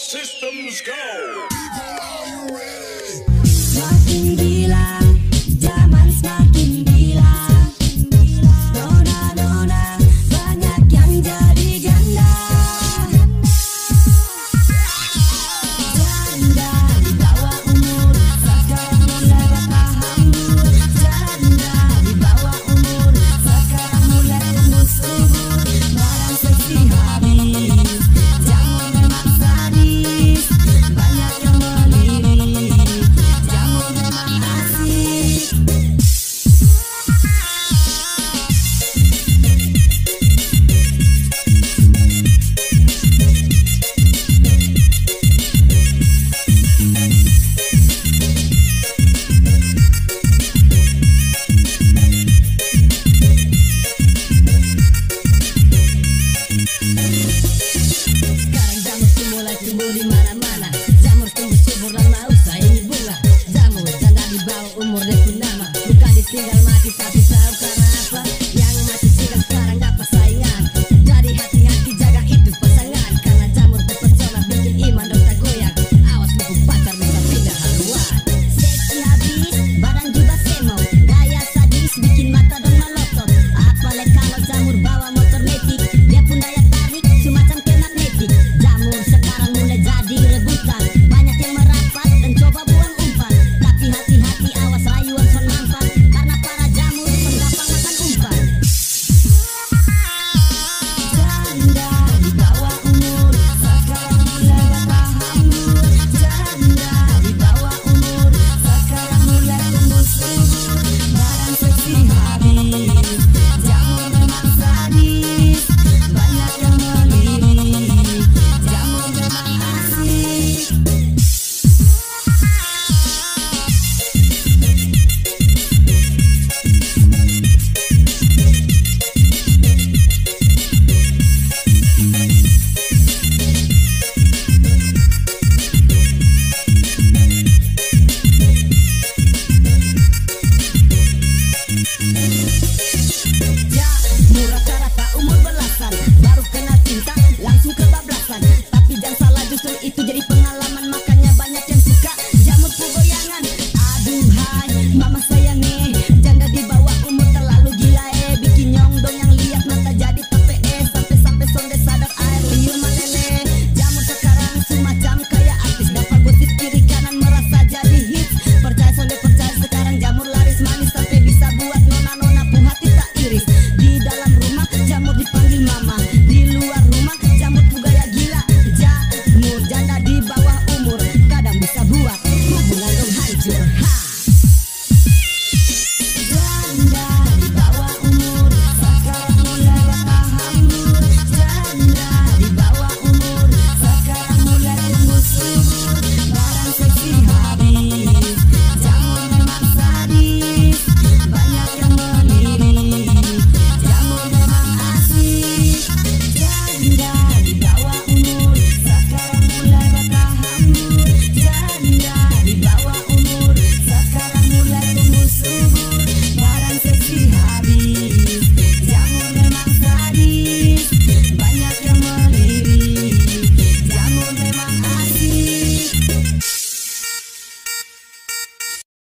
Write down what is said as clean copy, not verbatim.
systems go. Semakin gila, zaman semakin gila. Nona-nona banyak yang jadi janda. Janda di bawah umur, sekarang mulai patah hambur. Janda di bawah umur, sekarang mulai tumbuh subur. Barang seksi habis, jamu memang sadis. Banyak yang melirik, jamu memang asik. Sekarang jamu tuh mulai tumbuh di mana-mana.